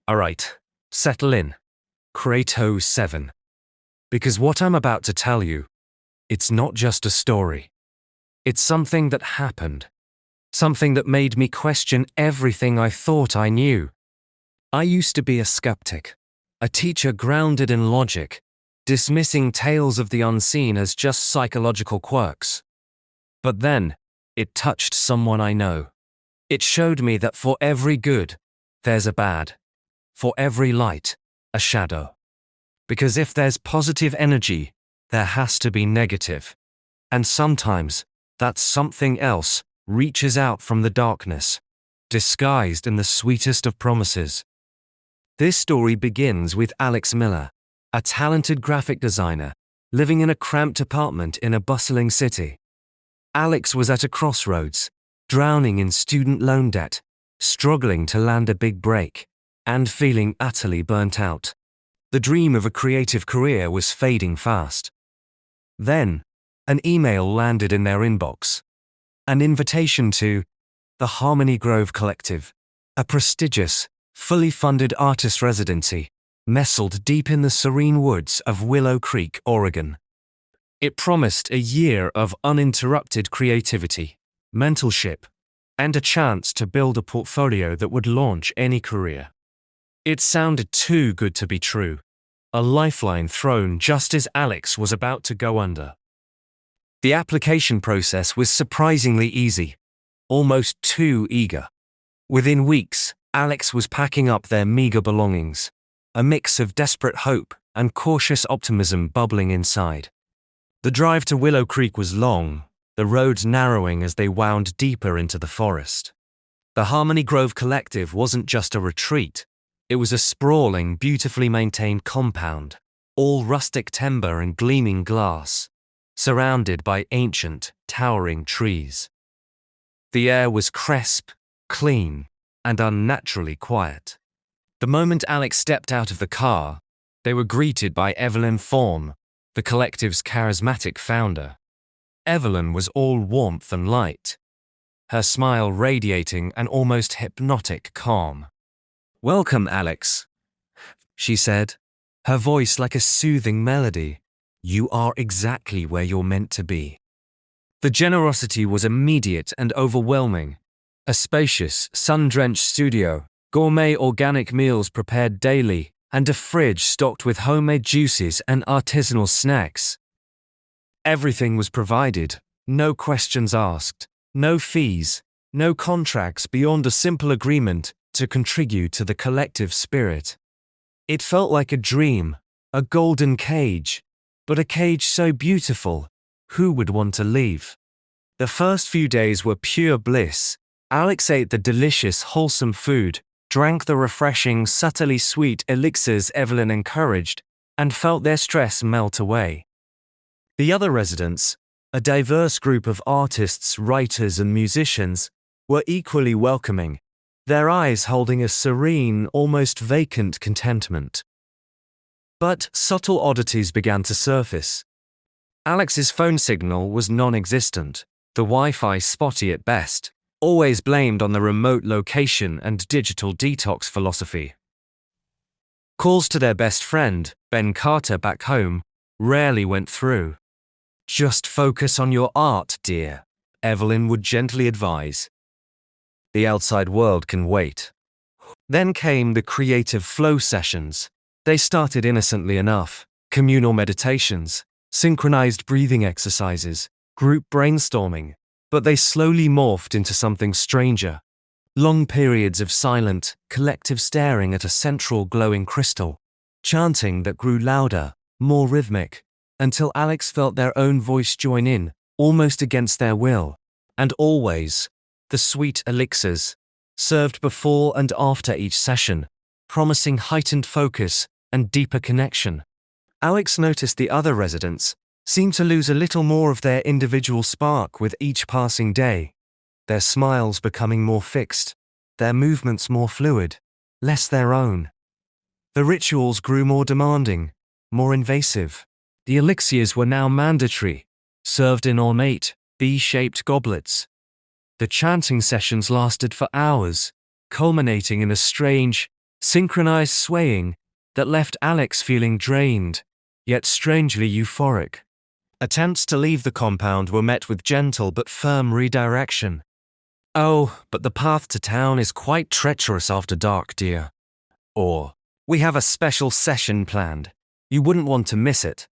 Alright, settle in. Kratos 7. Because what I'm about to tell you, it's not just a story. It's something that happened. Something that made me question everything I thought I knew. I used to be a skeptic, a teacher grounded in logic, dismissing tales of the unseen as just psychological quirks. But then, it touched someone I know. It showed me that for every good, there's a bad. For every light, a shadow. Because if there's positive energy, there has to be negative. And sometimes, that something else reaches out from the darkness, disguised in the sweetest of promises. This story begins with Alex Miller, a talented graphic designer, living in a cramped apartment in a bustling city. Alex was at a crossroads, drowning in student loan debt, struggling to land a big break, and feeling utterly burnt out. The dream of a creative career was fading fast. Then, an email landed in their inbox. An invitation to the Harmony Grove Collective, a prestigious, fully funded artist residency, nestled deep in the serene woods of Willow Creek, Oregon. It promised a year of uninterrupted creativity, mentorship, and a chance to build a portfolio that would launch any career. It sounded too good to be true, a lifeline thrown just as Alex was about to go under. The application process was surprisingly easy, almost too eager. Within weeks, Alex was packing up their meager belongings, a mix of desperate hope and cautious optimism bubbling inside. The drive to Willow Creek was long, the roads narrowing as they wound deeper into the forest. The Harmony Grove Collective wasn't just a retreat. It was a sprawling, beautifully maintained compound, all rustic timber and gleaming glass, surrounded by ancient, towering trees. The air was crisp, clean, and unnaturally quiet. The moment Alex stepped out of the car, they were greeted by Evelyn Fawn, the collective's charismatic founder. Evelyn was all warmth and light, her smile radiating an almost hypnotic calm. "Welcome, Alex," she said, her voice like a soothing melody. "You are exactly where you're meant to be." The generosity was immediate and overwhelming. A spacious, sun-drenched studio, gourmet organic meals prepared daily, and a fridge stocked with homemade juices and artisanal snacks. Everything was provided, no questions asked, no fees, no contracts beyond a simple agreement to contribute to the collective spirit. It felt like a dream, a golden cage, but a cage so beautiful, who would want to leave? The first few days were pure bliss. Alex ate the delicious, wholesome food, drank the refreshing, subtly sweet elixirs Evelyn encouraged, and felt their stress melt away. The other residents, a diverse group of artists, writers, and musicians, were equally welcoming, their eyes holding a serene, almost vacant contentment. But subtle oddities began to surface. Alex's phone signal was non-existent, the Wi-Fi spotty at best, always blamed on the remote location and digital detox philosophy. Calls to their best friend, Ben Carter back home, rarely went through. "Just focus on your art, dear," Evelyn would gently advise. "The outside world can wait." Then came the creative flow sessions. They started innocently enough: communal meditations, synchronized breathing exercises, group brainstorming, but they slowly morphed into something stranger. Long periods of silent, collective staring at a central glowing crystal, chanting that grew louder, more rhythmic, until Alex felt their own voice join in, almost against their will. And always, the sweet elixirs, served before and after each session, promising heightened focus and deeper connection. Alex noticed the other residents seemed to lose a little more of their individual spark with each passing day, their smiles becoming more fixed, their movements more fluid, less their own. The rituals grew more demanding, more invasive. The elixirs were now mandatory, served in ornate, B-shaped goblets. The chanting sessions lasted for hours, culminating in a strange, synchronized swaying that left Alex feeling drained, yet strangely euphoric. Attempts to leave the compound were met with gentle but firm redirection. "Oh, but the path to town is quite treacherous after dark, dear." Or, "We have a special session planned. You wouldn't want to miss it."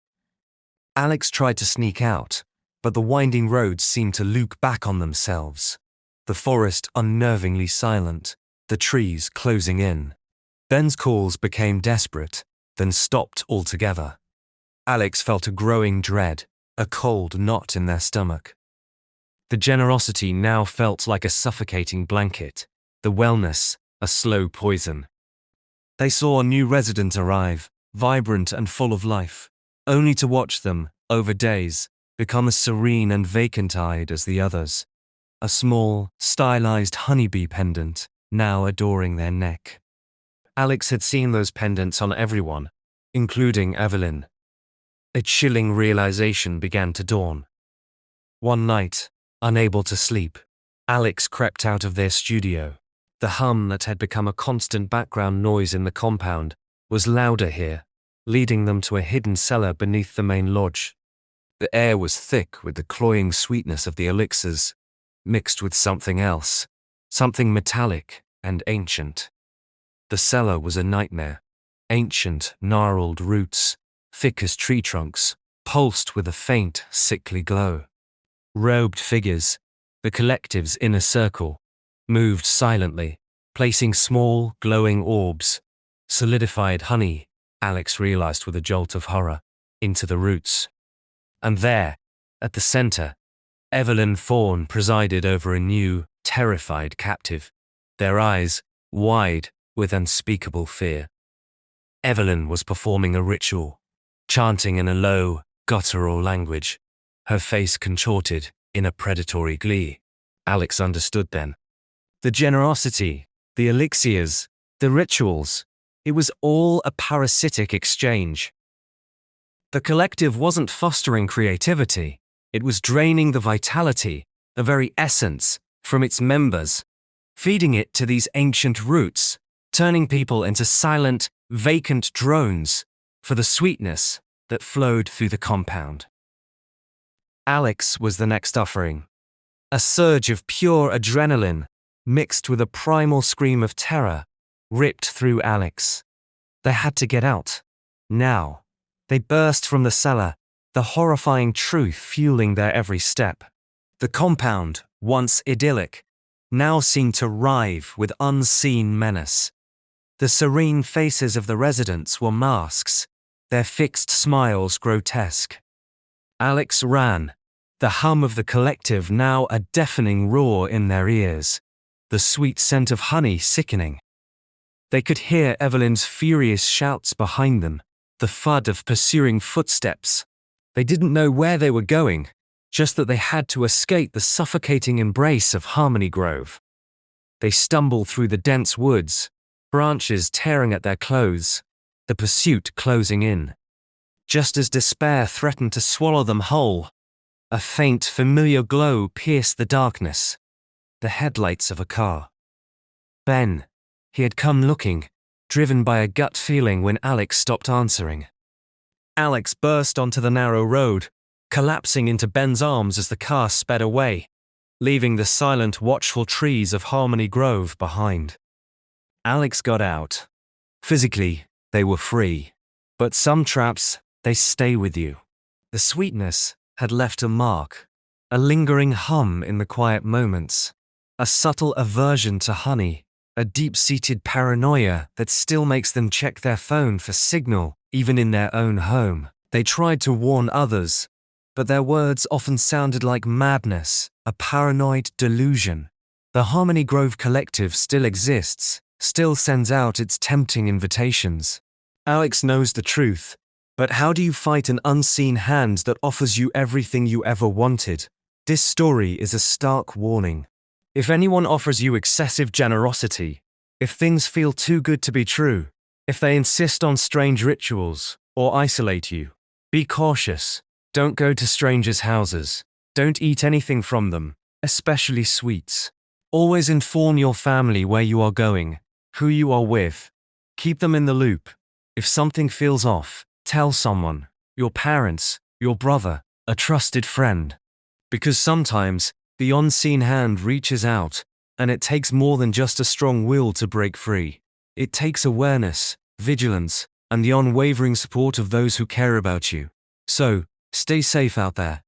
Alex tried to sneak out, but the winding roads seemed to loop back on themselves. The forest unnervingly silent, the trees closing in. Ben's calls became desperate, then stopped altogether. Alex felt a growing dread, a cold knot in their stomach. The generosity now felt like a suffocating blanket, the wellness a slow poison. They saw a new resident arrive, vibrant and full of life, only to watch them, over days, become as serene and vacant-eyed as the others. A small, stylized honeybee pendant, now adoring their neck. Alex had seen those pendants on everyone, including Evelyn. A chilling realization began to dawn. One night, unable to sleep, Alex crept out of their studio. The hum that had become a constant background noise in the compound was louder here, leading them to a hidden cellar beneath the main lodge. The air was thick with the cloying sweetness of the elixirs, mixed with something else, something metallic and ancient. The cellar was a nightmare. Ancient, gnarled roots, thick as tree trunks, pulsed with a faint, sickly glow. Robed figures, the collective's inner circle, moved silently, placing small, glowing orbs, solidified honey, Alex realized with a jolt of horror, into the roots. And there, at the center, Evelyn Thorne presided over a new, terrified captive, their eyes wide with unspeakable fear. Evelyn was performing a ritual, chanting in a low, guttural language, her face contorted in a predatory glee. Alex understood then. The generosity, the elixirs, the rituals, it was all a parasitic exchange. The collective wasn't fostering creativity, it was draining the vitality, the very essence, from its members, feeding it to these ancient roots, turning people into silent, vacant drones for the sweetness that flowed through the compound. Alex was the next offering. A surge of pure adrenaline, mixed with a primal scream of terror, ripped through Alex. They had to get out. Now. They burst from the cellar, the horrifying truth fueling their every step. The compound, once idyllic, now seemed to writhe with unseen menace. The serene faces of the residents were masks, their fixed smiles grotesque. Alex ran, the hum of the collective now a deafening roar in their ears, the sweet scent of honey sickening. They could hear Evelyn's furious shouts behind them, the thud of pursuing footsteps. They didn't know where they were going, just that they had to escape the suffocating embrace of Harmony Grove. They stumbled through the dense woods, branches tearing at their clothes, the pursuit closing in. Just as despair threatened to swallow them whole, a faint, familiar glow pierced the darkness. The headlights of a car. Ben. He had come looking, driven by a gut feeling when Alex stopped answering. Alex burst onto the narrow road, collapsing into Ben's arms as the car sped away, leaving the silent, watchful trees of Harmony Grove behind. Alex got out. Physically, they were free. But some traps, they stay with you. The sweetness had left a mark, a lingering hum in the quiet moments, a subtle aversion to honey, a deep-seated paranoia that still makes them check their phone for signal, even in their own home. They tried to warn others, but their words often sounded like madness, a paranoid delusion. The Harmony Grove Collective still exists, still sends out its tempting invitations. Alex knows the truth, but how do you fight an unseen hand that offers you everything you ever wanted? This story is a stark warning. If anyone offers you excessive generosity, if things feel too good to be true, if they insist on strange rituals or isolate you, be cautious. Don't go to strangers' houses. Don't eat anything from them, especially sweets. Always inform your family where you are going, who you are with, Keep them in the loop. If something feels off, tell someone, your parents, your brother, a trusted friend. Because sometimes, the unseen hand reaches out, and it takes more than just a strong will to break free. It takes awareness, vigilance, and the unwavering support of those who care about you. So, stay safe out there.